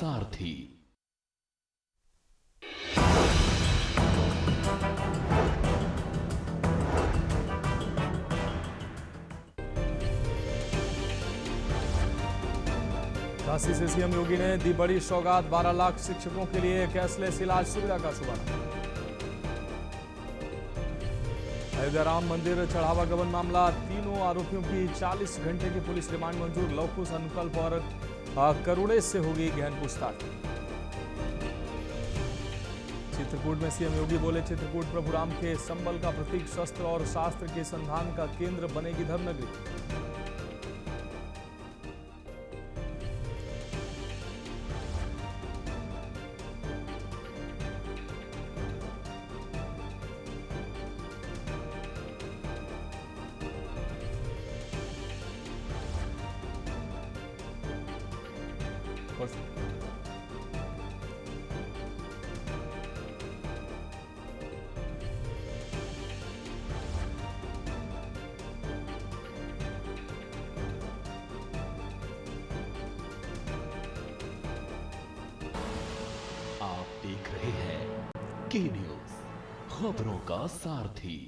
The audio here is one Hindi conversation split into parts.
सारथी। झांसी से सीएम योगी ने दी बड़ी सौगात, 12 लाख शिक्षकों के लिए कैशलेस इलाज सुविधा का शुभारंभ। अयोध्या राम मंदिर चढ़ावा गबन मामला, तीनों आरोपियों की 40 घंटे की पुलिस रिमांड मंजूर, लवकुश अनुकल्प और करुणेश से होगी गहन पूछताछ। चित्रकूट में सीएम योगी बोले, चित्रकूट प्रभु राम के संबल का प्रतीक, शस्त्र और शास्त्र के संधान का केंद्र बनेगी धर्मनगरी। आप देख रहे हैं के न्यूज, खबरों का सारथी।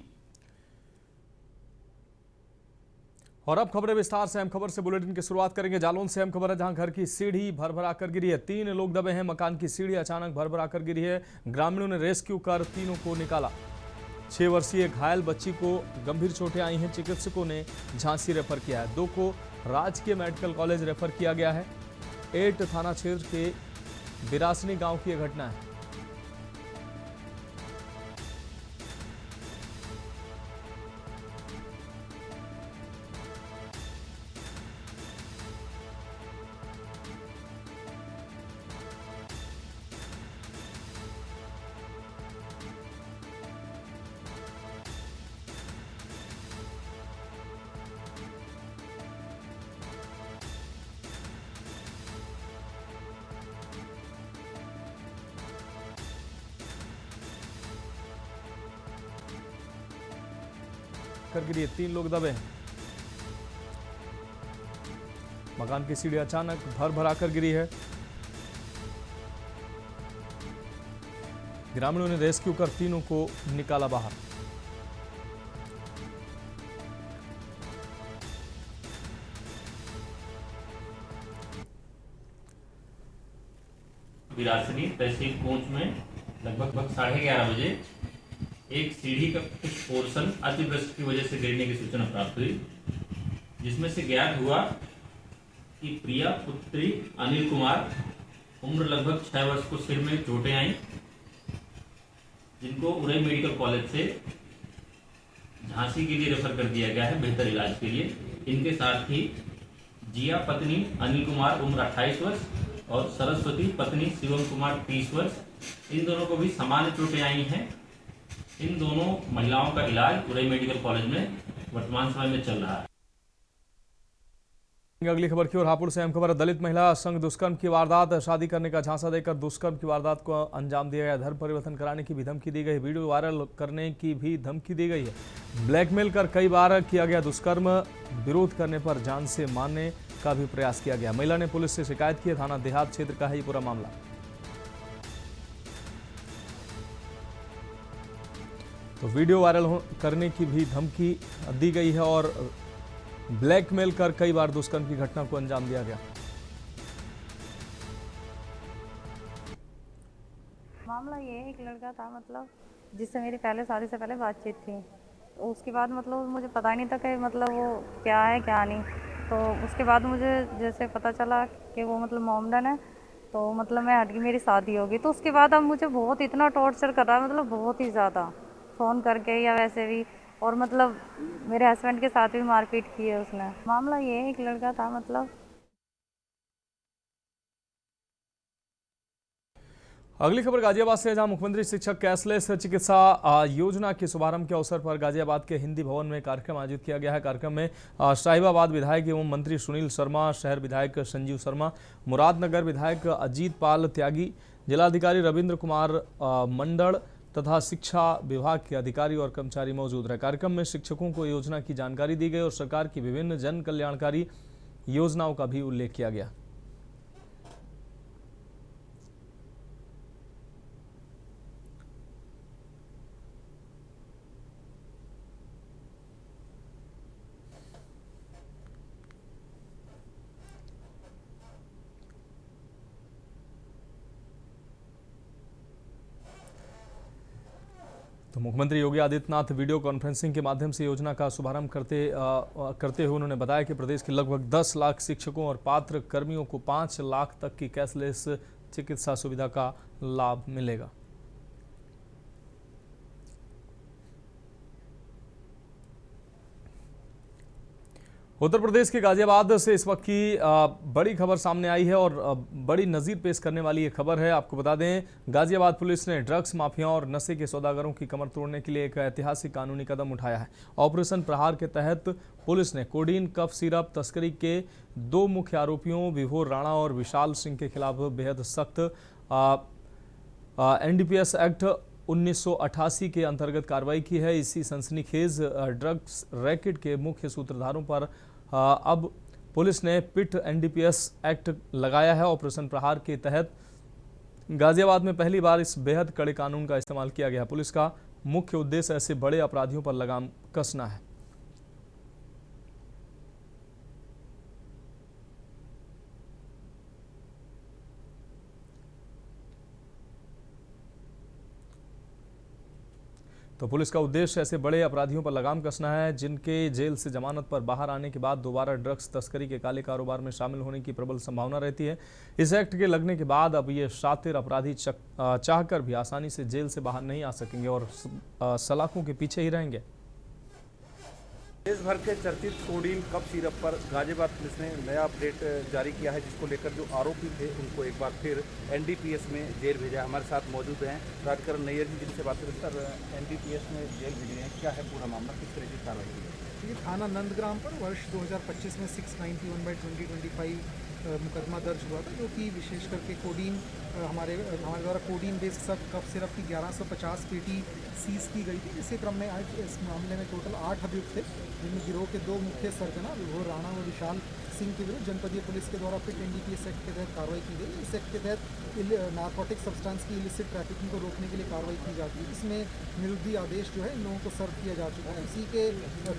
और अब खबरें विस्तार से। अहम खबर से बुलेटिन की शुरुआत करेंगे। जालौन से अहम खबर है, जहां घर की सीढ़ी भर-भरा कर गिरी है। 3 लोग दबे हैं। मकान की सीढ़ी अचानक भर-भरा कर गिरी है। ग्रामीणों ने रेस्क्यू कर तीनों को निकाला। 6 वर्षीय घायल बच्ची को गंभीर चोटें आई हैं। चिकित्सकों ने झांसी रेफर किया है। 2 को राजकीय मेडिकल कॉलेज रेफर किया गया है। 8 थाना क्षेत्र के बिरासनी गांव की यह घटना है। कर गिरी है। 3 लोग दबे हैं। मकान की सीढ़ी अचानक भर-भरा कर गिरी है। ग्रामीणों ने रेस्क्यू कर तीनों को निकाला बाहर। बिरासनी तहसील कोंच में लगभग 11:30 बजे एक सीढ़ी का कुछ पोर्शन अतिवृष्टि की वजह से गिरने की सूचना प्राप्त हुई, जिसमें से ज्ञात हुआ कि प्रिया पुत्री अनिल कुमार, उम्र लगभग 6 वर्ष को सिर में चोटें आई, जिनको उरई मेडिकल कॉलेज से झांसी के लिए रेफर कर दिया गया है बेहतर इलाज के लिए। इनके साथ ही जिया पत्नी अनिल कुमार, उम्र 28 वर्ष और सरस्वती पत्नी शिवम कुमार 30 वर्ष, इन दोनों को भी सामान्य चोटें आई हैं। इन दोनों महिलाओं का इलाज उरई मेडिकल कॉलेज में वर्तमान समय में चल रहा है। अगली खबर की ओर। हापुड़ से अहम खबर है, दलित महिला संग दुष्कर्म की वारदात, शादी करने का झांसा देकर दुष्कर्म की वारदात को अंजाम दिया गया। धर्म परिवर्तन कराने की भी धमकी दी गई। वीडियो वायरल करने की भी धमकी दी गई है। ब्लैकमेल कर कई बार किया गया दुष्कर्म, विरोध करने पर जान से मारने का भी प्रयास किया गया। महिला ने पुलिस से शिकायत की है। थाना देहात क्षेत्र का है ये पूरा मामला। तो वीडियो वायरल करने की भी धमकी दी गई है और ब्लैकमेल कर कई बार दुष्कर्म की घटना को अंजाम दिया गया। मामला ये है, एक लड़का था मतलब जिससे मेरी पहले शादी से पहले बातचीत थी। तो उसके बाद मतलब मुझे पता ही नहीं था कि मतलब वो क्या है क्या नहीं। तो उसके बाद मुझे जैसे पता चला कि वो मतलब मोमडन है, तो मतलब मैं हट गई, मेरी शादी होगी। तो उसके बाद अब मुझे बहुत इतना टॉर्चर कर रहा है, मतलब बहुत ही ज़्यादा, फ़ोन करके या वैसे भी, और मतलब मेरे हस्बैंड के साथ भी मारपीट की है उसने। मामला ये है, एक लड़का था मतलब। अगली खबर गाजियाबाद से, जहां मुख्यमंत्री शिक्षक कैशलेस चिकित्सा योजना के शुभारंभ के अवसर पर गाजियाबाद के हिंदी भवन में कार्यक्रम आयोजित किया गया है। कार्यक्रम में शाहिबाबाद विधायक एवं मंत्री सुनील शर्मा, शहर विधायक संजीव शर्मा, मुरादनगर विधायक अजीत पाल त्यागी, जिलाधिकारी रविंद्र कुमार मंडल तथा शिक्षा विभाग के अधिकारी और कर्मचारी मौजूद रहे। कार्यक्रम में शिक्षकों को योजना की जानकारी दी गई और सरकार की विभिन्न जन कल्याणकारी योजनाओं का भी उल्लेख किया गया। तो मुख्यमंत्री योगी आदित्यनाथ वीडियो कॉन्फ्रेंसिंग के माध्यम से योजना का शुभारंभ करते हुए उन्होंने बताया कि प्रदेश के लगभग 10 लाख शिक्षकों और पात्र कर्मियों को 5 लाख तक की कैशलेस चिकित्सा सुविधा का लाभ मिलेगा। उत्तर प्रदेश के गाजियाबाद से इस वक्त की बड़ी खबर सामने आई है और बड़ी नज़ीर पेश करने वाली ये खबर है। आपको बता दें, गाजियाबाद पुलिस ने ड्रग्स माफियाओं और नशे के सौदागरों की कमर तोड़ने के लिए एक ऐतिहासिक कानूनी कदम उठाया है। ऑपरेशन प्रहार के तहत पुलिस ने कोडीन कफ सिरप तस्करी के 2 मुख्य आरोपियों विभोर राणा और विशाल सिंह के खिलाफ बेहद सख्त NDPS एक्ट 1988 के अंतर्गत कार्रवाई की है। इसी सनसनीखेज ड्रग्स रैकेट के मुख्य सूत्रधारों पर अब पुलिस ने पिट NDPS एक्ट लगाया है। ऑपरेशन प्रहार के तहत गाजियाबाद में पहली बार इस बेहद कड़े कानून का इस्तेमाल किया गया। पुलिस का मुख्य उद्देश्य ऐसे बड़े अपराधियों पर लगाम कसना है। तो पुलिस का उद्देश्य ऐसे बड़े अपराधियों पर लगाम कसना है जिनके जेल से जमानत पर बाहर आने के बाद दोबारा ड्रग्स तस्करी के काले कारोबार में शामिल होने की प्रबल संभावना रहती है। इस एक्ट के लगने के बाद अब ये शातिर अपराधी चाहकर भी आसानी से जेल से बाहर नहीं आ सकेंगे और सलाखों के पीछे ही रहेंगे। देश भर के चर्चित कोडीन कफ सिरप पर गाजियाबाद पुलिस ने नया अपडेट जारी किया है, जिसको लेकर जो आरोपी थे उनको एक बार फिर NDPS में जेल भेजा। हमारे साथ मौजूद हैं राजकरण नैयर जी, जिनसे बात करें। सर, NDPS में जेल भेजे हैं, क्या है पूरा मामला, किस तरह की कार्रवाई की है? ये थाना नंदग्राम पर वर्ष 2025 में 691/2025 मुकदमा दर्ज हुआ था, जो कि विशेष करके कोडीन हमारे द्वारा कोडीन बेस्ड सब कफ सिरप की 1150 पेटी सीज की गई थी। इसी क्रम में आज इस मामले में टोटल 8 अभियुक्त थे, जिनमें गिरोह के 2 मुख्य सरगना विभोर राणा व विशाल सिंह के विरुद्ध जनपदीय पुलिस के द्वारा फिट NDPS एक्ट के तहत कार्रवाई की गई। इस एक्ट के तहत नारकोटिक सब्सटेंस की इलिसिट ट्रैफिकिंग को रोकने के लिए कार्रवाई की जाती है। इसमें निरुद्धि आदेश जो है इन लोगों को सर्व किया जा चुका है। इसी के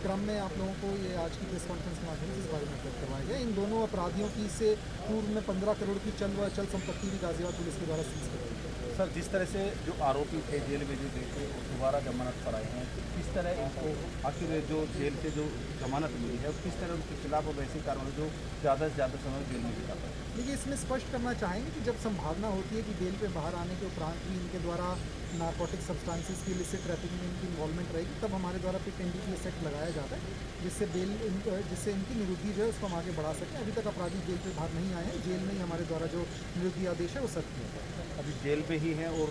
क्रम में आप लोगों को ये आज की प्रेस कॉन्फ्रेंस के माध्यम से इस बारे में अवगत करवाया गया। इन दोनों अपराधियों की से पूर्व में 15 करोड़ की चल संपत्ति भी गाजियाबाद पुलिस के द्वारा सीज की गई। सर, जिस तरह से जो आरोपी थे जेल में जो गए थे दोबारा जमानत पर आए हैं, तो किस तरह इनको आखिर जो जेल से जो जमानत मिली है किस तरह उनके खिलाफ अब ऐसी कार्रवाई जो ज़्यादा से ज़्यादा समय जेल में बिताता है? देखिए, इसमें स्पष्ट करना चाहेंगे कि जब संभावना होती है कि बेल पे बाहर आने के उपरांत भी इनके द्वारा नारकोटिक सब्सटेंसेस की इलिसिट ट्रैफिकिंग में इनकी इन्वॉल्वमेंट रहेगी, तब हमारे द्वारा फिट NDPS एक्ट लगाया जाता है, जिससे इनकी निरुद्धि जो है उसको हम आगे बढ़ा सकें। अभी तक अपराधी जेल पे बाहर नहीं आए हैं, जेल में ही हमारे द्वारा जो निरुद्धि आदेश है वो सख्त किया जाए। अभी जेल पे ही हैं और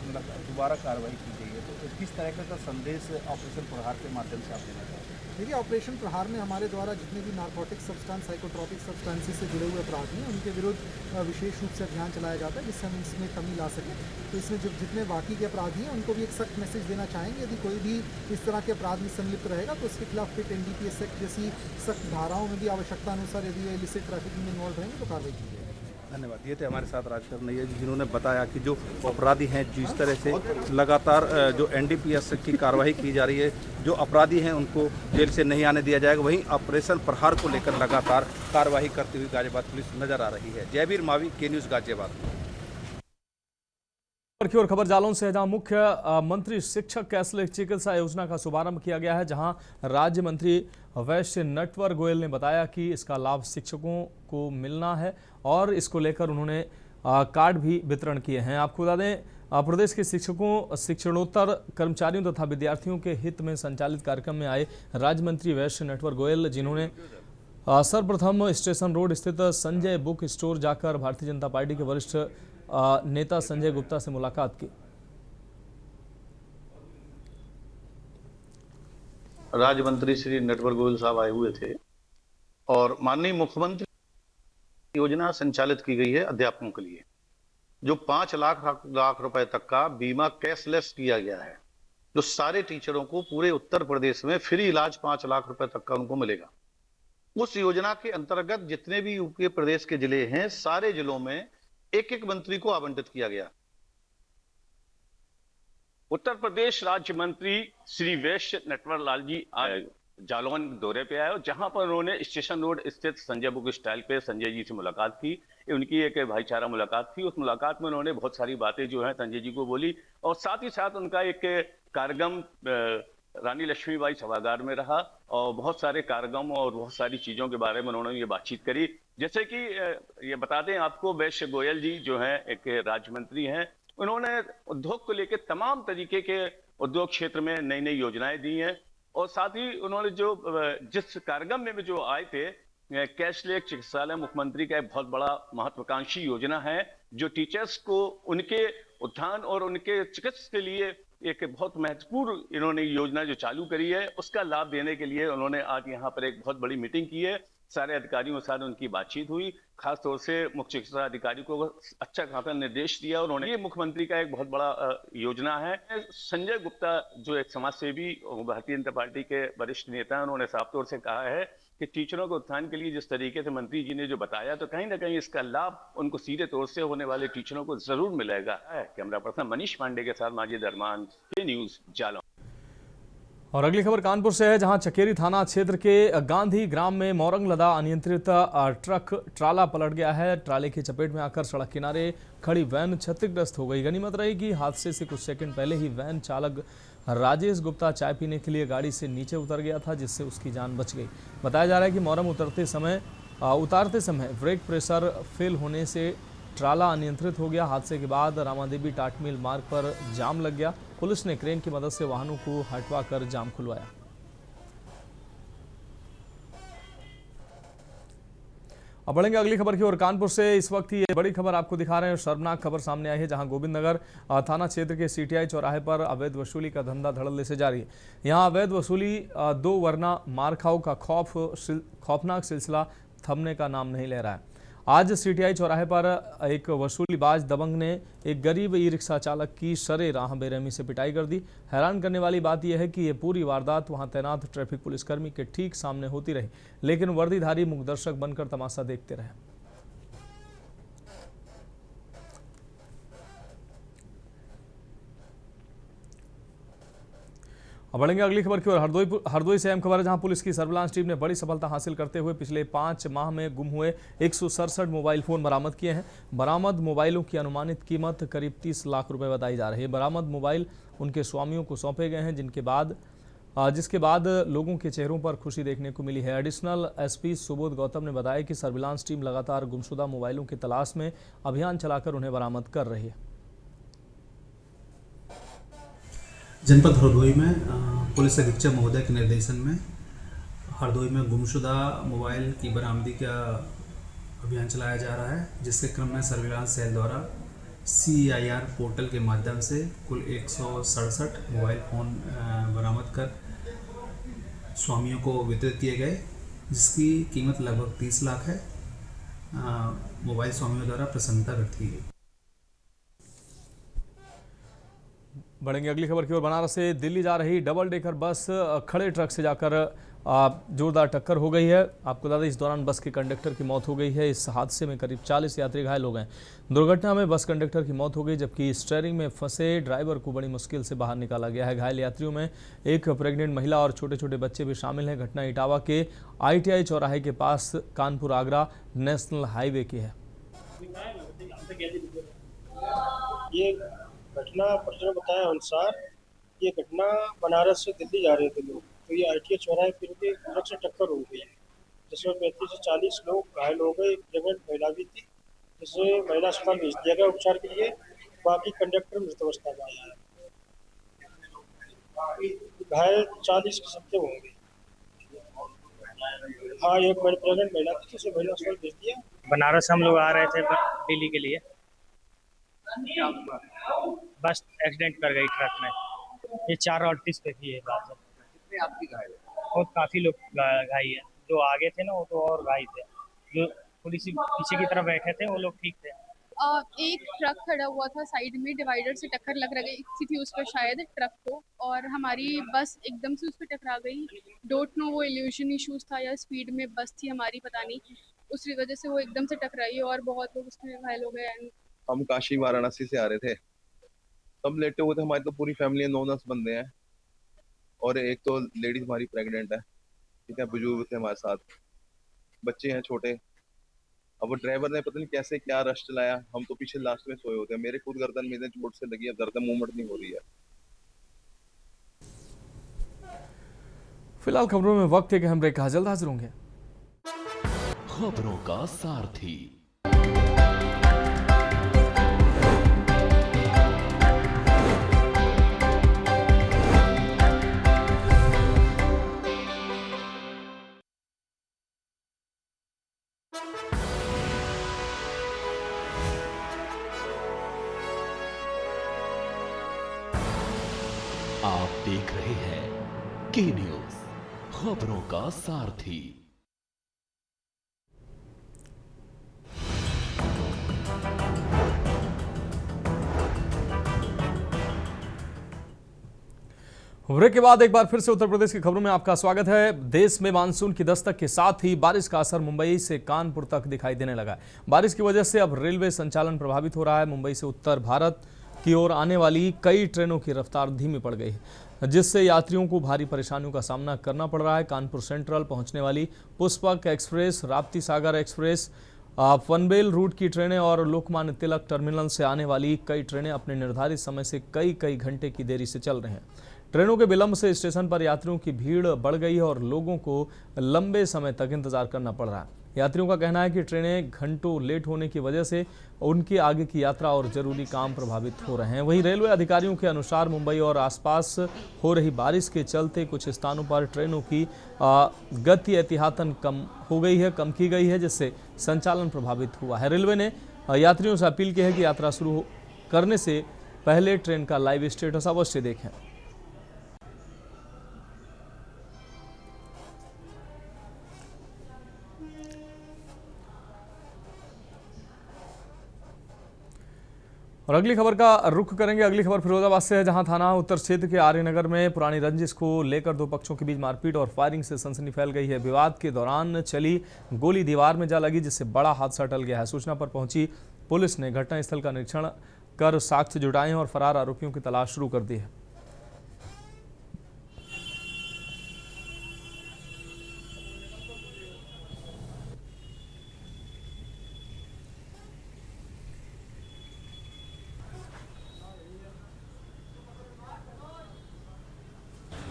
दोबारा कार्रवाई की गई है, तो किस तरह का संदेश ऑपरेशन प्रहार के माध्यम से आप देना चाहते हैं? देखिए, ऑपरेशन प्रहार में हमारे द्वारा जितने भी नारकोटिक सब्सटेंस साइकोट्रॉपिक सब्सटेंसेस से जुड़े हुए अपराधी हैं उनके विरुद्ध विशेष रूप से अभियान चलाया जाता है, जिससे हम इसमें कमी ला सकें। तो इसमें जो जितने बाकी के अपराधी हैं उनको भी एक सख्त मैसेज देना चाहेंगे, यदि कोई भी इस तरह के अपराध में संलिप्त रहेगा तो उसके खिलाफ फिट NDPS एक्ट जैसी सख्त धाराओं में भी आवश्यकता अनुसार यदि ये इलिसिट ट्रैफिकिंग में इन्वॉल्व रहेंगे तो कार्रवाई की जाएगी। धन्यवाद। ये थे हमारे साथ राजकरण नैयर जी, जिन्होंने बताया कि जो अपराधी हैं जिस तरह से लगातार जो NDPS की कार्रवाई की जा रही है, जो अपराधी हैं उनको जेल से नहीं आने दिया जाएगा। वहीं ऑपरेशन प्रहार को लेकर लगातार कार्रवाई करती हुई गाजियाबाद पुलिस नजर आ रही है। जयवीर मावी, के न्यूज़ गाजियाबाद। की और खबर जालौन से, जहां मुख्य मंत्री शिक्षक कैशलेस चिकित्सा योजना का शुभारंभ किया गया है, जहां राज्य मंत्री वैश्य नटवर गोयल ने बताया कि इसका लाभ शिक्षकों को मिलना है और इसको लेकर उन्होंने कार्ड भी वितरण किए हैं। आपको बता दें, प्रदेश के शिक्षकों, शिक्षणोत्तर कर्मचारियों तथा विद्यार्थियों के हित में संचालित कार्यक्रम में आए राज्य मंत्री वैश्य नटवर गोयल, जिन्होंने सर्वप्रथम स्टेशन रोड स्थित संजय बुक स्टोर जाकर भारतीय जनता पार्टी के वरिष्ठ नेता संजय गुप्ता से मुलाकात की। राज्य मंत्री श्री नटवर गोयल साहब आए हुए थे और माननीय मुख्यमंत्री योजना संचालित की गई है अध्यापकों के लिए, जो 5 लाख रुपए तक का बीमा कैशलेस किया गया है, जो सारे टीचरों को पूरे उत्तर प्रदेश में फ्री इलाज 5 लाख रुपए तक का उनको मिलेगा। उस योजना के अंतर्गत जितने भी यूपी प्रदेश के जिले हैं, सारे जिलों में एक एक मंत्री को आवंटित किया गया। उत्तर प्रदेश राज्य मंत्री श्री वैश्य नटवर लाल जी जालौन दौरे पे आए और जहां पर उन्होंने स्टेशन रोड स्थित संजय बुक स्टॉल पे संजय जी से मुलाकात की। उनकी एक भाईचारा मुलाकात थी। उस मुलाकात में उन्होंने बहुत सारी बातें जो है संजय जी को बोली और साथ ही साथ उनका एक कार्यक्रम रानी लक्ष्मीबाई सभागार में रहा और बहुत सारे कार्यक्रम और बहुत सारी चीजों के बारे में उन्होंने ये बातचीत करी। जैसे कि ये बता दें आपको, वैश्य गोयल जी जो हैं एक राज्य मंत्री हैं, उन्होंने उद्योग को लेकर तमाम तरीके के उद्योग क्षेत्र में नई नई योजनाएं दी हैं और साथ ही उन्होंने जो जिस कार्यक्रम में जो आए थे, कैशलेस चिकित्सालय मुख्यमंत्री का एक बहुत बड़ा महत्वाकांक्षी योजना है जो टीचर्स को उनके उत्थान और उनके चिकित्सा के लिए एक बहुत महत्वपूर्ण इन्होंने योजना जो चालू करी है उसका लाभ देने के लिए उन्होंने आज यहाँ पर एक बहुत बड़ी मीटिंग की है। सारे अधिकारियों के साथ उनकी बातचीत हुई, खास तौर से मुख्य चिकित्सा अधिकारी को अच्छा खासा निर्देश दिया और उन्होंने ये मुख्यमंत्री का एक बहुत बड़ा योजना है। संजय गुप्ता जो एक समाज सेवी भारतीय जनता पार्टी के वरिष्ठ नेता हैं, उन्होंने साफ तौर से कहा है कि टीचरों के उत्थान के लिए जिस तरीके से मंत्री जी ने जो बताया तो कहीं ना कहीं इसका लाभ उनको सीधे तौर से होने वाले टीचरों को जरूर मिलेगा। कैमरा पर्सन मनीष पांडे के साथ माजिद अरमान, के न्यूज जालौन। और अगली खबर कानपुर से है, जहां चकेरी थाना क्षेत्र के गांधी ग्राम में मोरंग लदा अनियंत्रित ट्रक ट्राला पलट गया है। ट्राले की चपेट में आकर सड़क किनारे खड़ी वैन क्षतिग्रस्त हो गई। गनीमत रही कि हादसे से कुछ सेकंड पहले ही वैन चालक राजेश गुप्ता चाय पीने के लिए गाड़ी से नीचे उतर गया था, जिससे उसकी जान बच गई। बताया जा रहा है कि मोरंग उतारते समय ब्रेक प्रेशर फेल होने से ट्राला अनियंत्रित हो गया। हादसे के बाद रामादेवी टाटमील मार्ग पर जाम लग गया। पुलिस ने क्रेन की मदद से वाहनों को हटवाकर जाम खुलवाया। अब बढ़ेंगे अगली खबर की ओर। कानपुर से इस वक्त ये बड़ी खबर आपको दिखा रहे हैं। शर्मनाक खबर सामने आई है, जहां गोविंद नगर थाना क्षेत्र के सीटीआई चौराहे पर अवैध वसूली का धंधा धड़ल्ले से जारी है। यहां अवैध वसूली दो वरना मारखाओं का खौफनाक सिलसिला थमने का नाम नहीं ले रहा है। आज सीटीआई चौराहे पर एक वसूलीबाज दबंग ने एक गरीब ई रिक्शा चालक की शरे राह बेरहमी से पिटाई कर दी। हैरान करने वाली बात यह है कि यह पूरी वारदात वहां तैनात ट्रैफिक पुलिसकर्मी के ठीक सामने होती रही, लेकिन वर्दीधारी मूकदर्शक बनकर तमाशा देखते रहे। अब बढ़ेंगे अगली खबर की ओर। हरदोई से अहम खबर है, जहां पुलिस की सर्विलांस टीम ने बड़ी सफलता हासिल करते हुए पिछले 5 माह में गुम हुए 167 मोबाइल फोन बरामद किए हैं। बरामद मोबाइलों की अनुमानित कीमत करीब 30 लाख रुपए बताई जा रही है। बरामद मोबाइल उनके स्वामियों को सौंपे गए हैं, जिसके बाद लोगों के चेहरों पर खुशी देखने को मिली है। एडिशनल एसपी सुबोध गौतम ने बताया कि सर्विलांस टीम लगातार गुमशुदा मोबाइलों की तलाश में अभियान चलाकर उन्हें बरामद कर रही है। जनपद हरदोई में पुलिस अधीक्षक महोदय के निर्देशन में हरदोई में गुमशुदा मोबाइल की बरामदी का अभियान चलाया जा रहा है, जिसके क्रम में सर्विलांस सेल द्वारा CIR पोर्टल के माध्यम से कुल 167 मोबाइल फ़ोन बरामद कर स्वामियों को वितरित किए गए, जिसकी कीमत लगभग 30 लाख है। मोबाइल स्वामियों द्वारा प्रसन्नता व्यक्त की गई। बढ़ेंगे अगली खबर की ओर। बनारस से दिल्ली जा रही डबल डेकर बस खड़े ट्रक से जाकर जोरदार टक्कर हो गई है। आपको बता दें, इस दौरान बस के कंडक्टर की मौत हो गई है। इस हादसे में करीब 40 यात्री घायल हो गए। दुर्घटना में बस कंडक्टर की मौत हो गई, जबकि स्टीयरिंग में फंसे ड्राइवर को बड़ी मुश्किल से बाहर निकाला गया है। घायल यात्रियों में एक प्रेग्नेंट महिला और छोटे छोटे बच्चे भी शामिल हैं। घटना इटावा के ITI चौराहे के पास कानपुर आगरा नेशनल हाईवे की है। ये घटना परिजनों बताया अनुसार ये घटना बनारस से दिल्ली जा रहे थे लोग, तो ये ITI चौराहे पर के ट्रक से टक्कर हो गई, जिसमें 35 से 40 लोग घायल हो गए। एक प्रेग्नेंट महिला भी थी, जिसे महिला अस्पताल भेज दिया गया उपचार के लिए। बाकी कंडक्टर मृत अवस्था में आया है। घायल 40 के सबसे होंगे। हाँ, एक प्रेग्नेंट महिला थी, जिसे महिला अस्पताल भेज दिया। बनारस हम लोग आ रहे थे दिल्ली के लिए, बस एक्सीडेंट कर गई ट्रक में। ये 4:38 पे की है बात है। कितने आपकी घायल है? और काफी लोग घायल है। जो आगे थे ना वो तो और घायल थे, जो थोड़ी सी पीछे की तरफ बैठे थे वो लोग ठीक थे। एक ट्रक खड़ा हुआ था साइड में, डिवाइडर से टक्कर लग रही थी उस पर शायद ट्रक को, और हमारी बस एकदम से उस पर टकरा गई। डोंट नो वो इल्यूशन इश्यूज था या स्पीड में बस थी हमारी, पता नहीं, उसकी वजह से वो एकदम से टकराई और बहुत लोग उसमें घायल हो गए। हम काशी वाराणसी से आ रहे थे, सब लेटे हुए थे। हमारी तो पूरी फैमिली 9-10 बंदे हैं और एक तो लेडीज हमारी प्रेग्नेंट है। ठीक है, बुजुर्ग थे हमारे साथ, बच्चे हैं छोटे। अब वो ड्राइवर ने पता नहीं कैसे क्या रश चलाया, हम तो पीछे लास्ट में सोए होते हैं। मेरे खुद गर्दन में चोट से लगी है, गर्दन मूवमेंट नहीं हो रही है। फिलहाल खबरों में वक्त है कि हम ब्रेक का जल्द हाजिर होंगे। खबरों का सारथी। आप देख रहे हैं के न्यूज, खबरों का सारथी। ब्रेक के बाद एक बार फिर से उत्तर प्रदेश की खबरों में आपका स्वागत है। देश में मानसून की दस्तक के साथ ही बारिश का असर मुंबई से कानपुर तक दिखाई देने लगा है। बारिश की वजह से अब रेलवे संचालन प्रभावित हो रहा है। मुंबई से उत्तर भारत की ओर आने वाली कई ट्रेनों की रफ्तार धीमी पड़ गई है, जिससे यात्रियों को भारी परेशानियों का सामना करना पड़ रहा है। कानपुर सेंट्रल पहुंचने वाली पुष्पक एक्सप्रेस, राप्ती सागर एक्सप्रेस, पनवेल रूट की ट्रेनें और लोकमान्य तिलक टर्मिनल से आने वाली कई ट्रेनें अपने निर्धारित समय से कई घंटे की देरी से चल रहे हैं। ट्रेनों के विलंब से स्टेशन पर यात्रियों की भीड़ बढ़ गई है और लोगों को लंबे समय तक इंतजार करना पड़ रहा है। यात्रियों का कहना है कि ट्रेनें घंटों लेट होने की वजह से उनकी आगे की यात्रा और जरूरी काम प्रभावित हो रहे हैं। वहीं रेलवे अधिकारियों के अनुसार मुंबई और आसपास हो रही बारिश के चलते कुछ स्थानों पर ट्रेनों की गति एहतियातन कम की गई है, जिससे संचालन प्रभावित हुआ है। रेलवे ने यात्रियों से अपील की है कि यात्रा शुरू करने से पहले ट्रेन का लाइव स्टेटस अवश्य देखें। और अगली खबर का रुख करेंगे। अगली खबर फिरोजाबाद से है, जहां थाना उत्तर क्षेत्र के आर्यनगर में पुरानी रंजिश को लेकर दो पक्षों के बीच मारपीट और फायरिंग से सनसनी फैल गई है। विवाद के दौरान चली गोली दीवार में जा लगी, जिससे बड़ा हादसा टल गया है। सूचना पर पहुंची पुलिस ने घटनास्थल का निरीक्षण कर साक्ष्य जुटाए और फरार आरोपियों की तलाश शुरू कर दी है।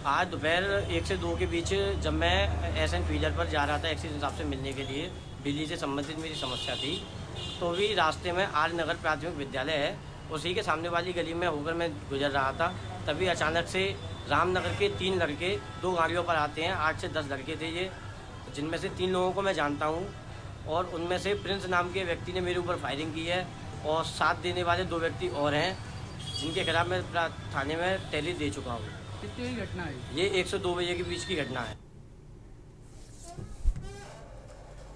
आज दोपहर 1 से 2 के बीच जब मैं एसएन फीडर पर जा रहा था एक्सीडेंट साहब से मिलने के लिए, बिजली से संबंधित मेरी समस्या थी, तो भी रास्ते में आर्य नगर प्राथमिक विद्यालय है, उसी के सामने वाली गली में होकर मैं गुजर रहा था। तभी अचानक से रामनगर के 3 लड़के 2 गाड़ियों पर आते हैं। 8 से 10 लड़के थे ये, जिनमें से 3 लोगों को मैं जानता हूँ और उनमें से प्रिंस नाम के व्यक्ति ने मेरे ऊपर फायरिंग की है और साथ देने वाले 2 व्यक्ति और हैं, जिनके खिलाफ मैं थाने में तहरीर दे चुका हूँ। कितनी बड़ी घटना है ये? 1 से 2 बजे के बीच की घटना है।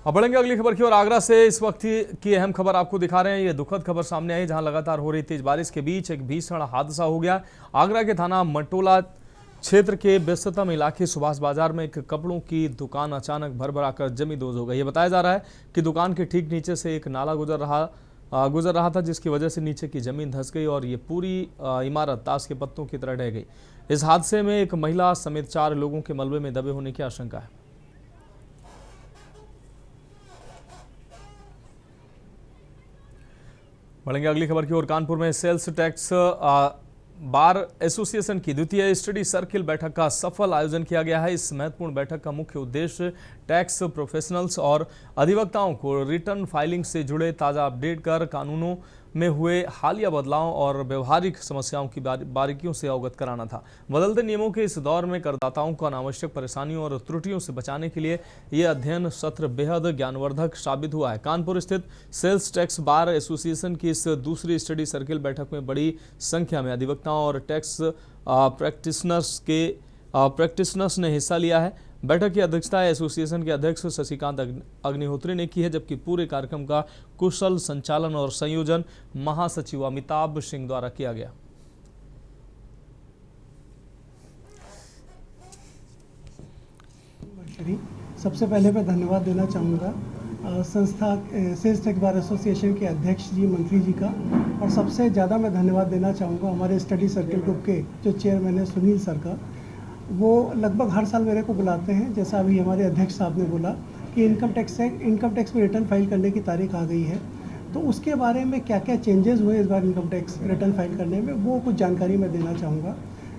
अब बढ़ेंगे अगली खबर की ओर। आगरा से इस वक्त की अहम खबर आपको दिखा रहे हैं। ये दुखद खबर सामने आई, जहां लगातार हो रही तेज बारिश के बीच एक भीषण हादसा हो गया। आगरा के थाना मटोला क्षेत्र के व्यस्ततम इलाके सुभाष बाजार में एक कपड़ों की दुकान अचानक भरभराकर जमी दोज हो गई। ये बताया जा रहा है कि दुकान के ठीक नीचे से एक नाला गुजर रहा था, जिसकी वजह से नीचे की जमीन धंस गई और ये पूरी इमारत ताश के पत्तों की तरह ढह गई। इस हादसे में एक महिला समेत 4 लोगों के मलबे में दबे होने की आशंका है। बढ़ेंगे अगली खबर की ओर। कानपुर में सेल्स टैक्स बार एसोसिएशन की द्वितीय स्टडी सर्किल बैठक का सफल आयोजन किया गया है। इस महत्वपूर्ण बैठक का मुख्य उद्देश्य टैक्स प्रोफेशनल्स और अधिवक्ताओं को रिटर्न फाइलिंग से जुड़े ताज़ा अपडेट कर कानूनों में हुए हालिया बदलाव और व्यवहारिक समस्याओं की बारीकियों से अवगत कराना था। बदलते नियमों के इस दौर में करदाताओं को अनावश्यक परेशानियों और त्रुटियों से बचाने के लिए ये अध्ययन सत्र बेहद ज्ञानवर्धक साबित हुआ है। कानपुर स्थित सेल्स टैक्स बार एसोसिएशन की इस दूसरी स्टडी सर्किल बैठक में बड़ी संख्या में अधिवक्ताओं और टैक्स प्रैक्टिशनर्स ने हिस्सा लिया है। बैठक की अध्यक्षता एसोसिएशन के अध्यक्ष शशिकांत अग्निहोत्री ने की है, जबकि पूरे कार्यक्रम का कुशल संचालन और संयोजन महासचिव अमिताभ सिंह द्वारा किया गया। सबसे पहले मैं धन्यवाद देना चाहूँगा संस्था सेल्स टैक्स बार एसोसिएशन के अध्यक्ष जी, मंत्री जी का, और सबसे ज़्यादा मैं धन्यवाद देना चाहूँगा हमारे स्टडी सर्किल ग्रुप के जो चेयरमैन है सुनील सर का। वो लगभग हर साल मेरे को बुलाते हैं। जैसा अभी हमारे अध्यक्ष साहब ने बोला कि इनकम टैक्स में रिटर्न फाइल करने की तारीख आ गई है, तो उसके बारे में क्या क्या चेंजेस हुए इस बार इनकम टैक्स रिटर्न फाइल करने में, वो कुछ जानकारी मैं देना चाहूँगा।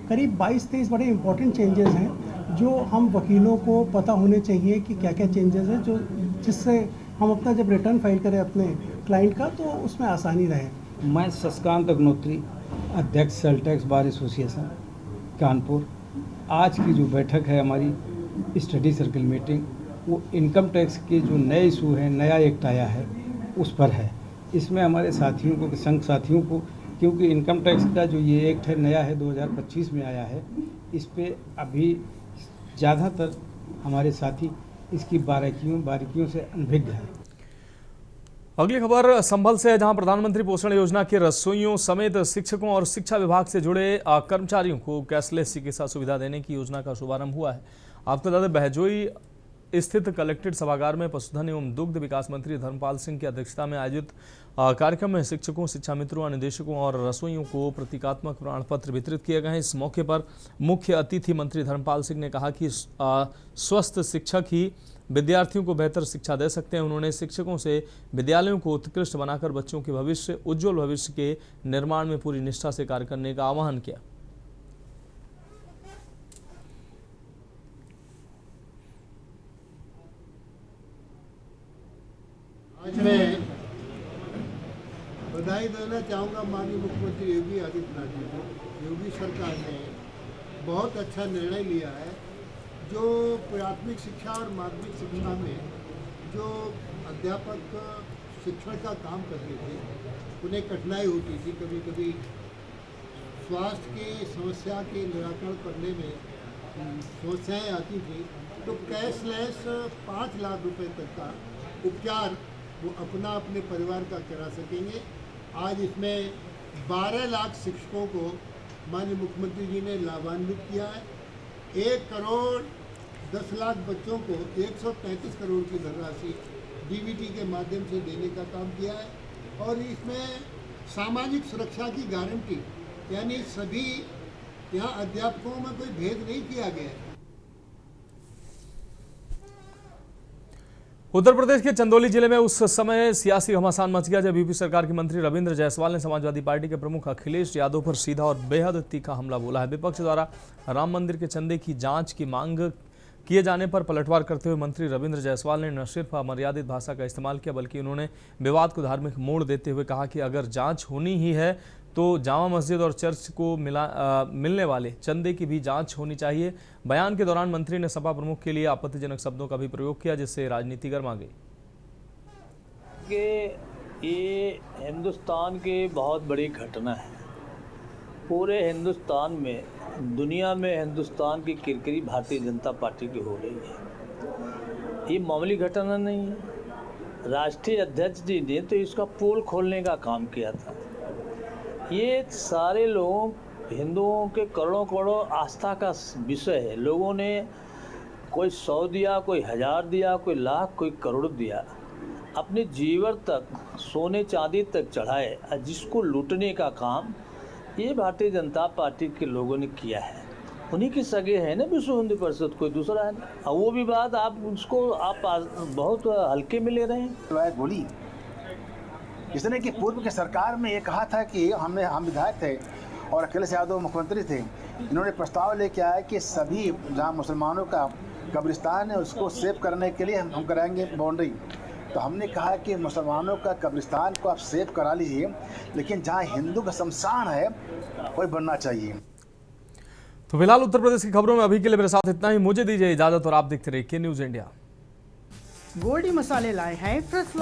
करीब 22-23 बड़े इंपॉर्टेंट चेंजेस हैं जो हम वकीलों को पता होने चाहिए कि क्या क्या चेंजेस हैं, जो जिससे हम अपना जब रिटर्न फाइल करें अपने क्लाइंट का तो उसमें आसानी रहे। मैं शशिकांत अग्नोत्री, अध्यक्ष sale tax bar association Kanpur. आज की जो बैठक है हमारी स्टडी सर्कल मीटिंग, वो इनकम टैक्स के जो नए इशू हैं, नया एक्ट आया है उस पर है। इसमें हमारे साथियों को, संघ साथियों को, क्योंकि इनकम टैक्स का जो ये एक्ट है नया है, 2025 में आया है, इस पे अभी ज़्यादातर हमारे साथी इसकी बारीकियों से अनभिज्ञ हैं। अगली खबर संभल से है, जहां प्रधानमंत्री पोषण योजना के रसोइयों समेत शिक्षकों और शिक्षा विभाग से जुड़े कर्मचारियों को कैशलेस चिकित्सा सुविधा देने की योजना का शुभारंभ हुआ है। आपको बता दें, बहजोई स्थित कलेक्ट्रेट सभागार में पशुधन एवं दुग्ध विकास मंत्री धर्मपाल सिंह की अध्यक्षता में आयोजित कार्यक्रम में शिक्षकों, शिक्षा मित्रों, अनुदेशकों और रसोइयों को प्रतीकात्मक प्रमाण पत्र वितरित किए गए हैं। इस मौके पर मुख्य अतिथि मंत्री धर्मपाल सिंह ने कहा कि स्वस्थ शिक्षक ही विद्यार्थियों को बेहतर शिक्षा दे सकते हैं। उन्होंने शिक्षकों से विद्यालयों को उत्कृष्ट बनाकर बच्चों के भविष्य, उज्जवल भविष्य के निर्माण में पूरी निष्ठा से कार्य करने का आह्वान किया। आज मैं बधाई देना चाहूँगा माननीय मुख्यमंत्री योगी आदित्यनाथ जी को। योगी सरकार ने बहुत अच्छा निर्णय लिया है। जो प्राथमिक शिक्षा और माध्यमिक शिक्षा में जो अध्यापक शिक्षण का काम करते थे, उन्हें कठिनाई होती थी, कभी कभी स्वास्थ्य की समस्या के निराकरण करने में समस्याएं आती थी, तो कैशलेस 5 लाख रुपए तक का उपचार वो अपने परिवार का करा सकेंगे। आज इसमें 12 लाख शिक्षकों को माननीय मुख्यमंत्री जी ने लाभान्वित किया है। 1 करोड़ 10 लाख बच्चों को 135 करोड़ की धनराशि डीबीटी के माध्यम से देने का काम किया है। और इसमें सामाजिक सुरक्षा की गारंटी, यानी सभी यहाँ अध्यापकों में कोई भेद नहीं किया गया है। उत्तर प्रदेश के चंदौली जिले में उस समय सियासी घमासान मच गया जब यूपी सरकार के मंत्री रविंद्र जायसवाल ने समाजवादी पार्टी के प्रमुख अखिलेश यादव पर सीधा और बेहद तीखा हमला बोला है। विपक्ष द्वारा राम मंदिर के चंदे की जांच की मांग किए जाने पर पलटवार करते हुए मंत्री रविंद्र जायसवाल ने न सिर्फ अमर्यादित भाषा का इस्तेमाल किया, बल्कि उन्होंने विवाद को धार्मिक मोड़ देते हुए कहा कि अगर जांच होनी ही है तो जामा मस्जिद और चर्च को मिलने वाले चंदे की भी जांच होनी चाहिए। बयान के दौरान मंत्री ने सपा प्रमुख के लिए आपत्तिजनक शब्दों का भी प्रयोग किया, जिससे राजनीति गर्मा गई। ये हिंदुस्तान की बहुत बड़ी घटना है। पूरे हिंदुस्तान में, दुनिया में हिंदुस्तान की किरकिरी भारतीय जनता पार्टी की हो रही है। ये मामूली घटना नहीं है। राष्ट्रीय अध्यक्ष जी ने तो इसका पोल खोलने का काम किया था। ये सारे लोग, हिंदुओं के करोड़ों करोड़ों आस्था का विषय है। लोगों ने कोई 100 दिया, कोई 1000 दिया, कोई लाख, कोई करोड़ दिया, अपने जीवन तक, सोने चांदी तक चढ़ाए, जिसको लूटने का काम ये भारतीय जनता पार्टी के लोगों ने किया है। उन्हीं के सगे हैं ना विश्व हिंदू परिषद, कोई दूसरा है ना। और वो भी बात आप उसको आप बहुत हल्के में ले रहे हैं। बोली इसने कि पूर्व की सरकार में ये कहा था कि हम विधायक थे और अखिलेश यादव मुख्यमंत्री थे, इन्होंने प्रस्ताव लेके आया कि सभी जहाँ मुसलमानों का कब्रिस्तान है उसको सेव करने के लिए हम कराएंगे बाउंड्री। तो हमने कहा कि मुसलमानों का कब्रिस्तान को आप सेव करा लीजिए, लेकिन जहाँ हिंदू का शमशान है वही बनना चाहिए। तो फिलहाल उत्तर प्रदेश की खबरों में अभी के लिए मेरे साथ इतना ही। मुझे दीजिए इजाजत और आप देखते रहिए के न्यूज़ इंडिया। गोल्डी मसाले लाए हैं फ्रेश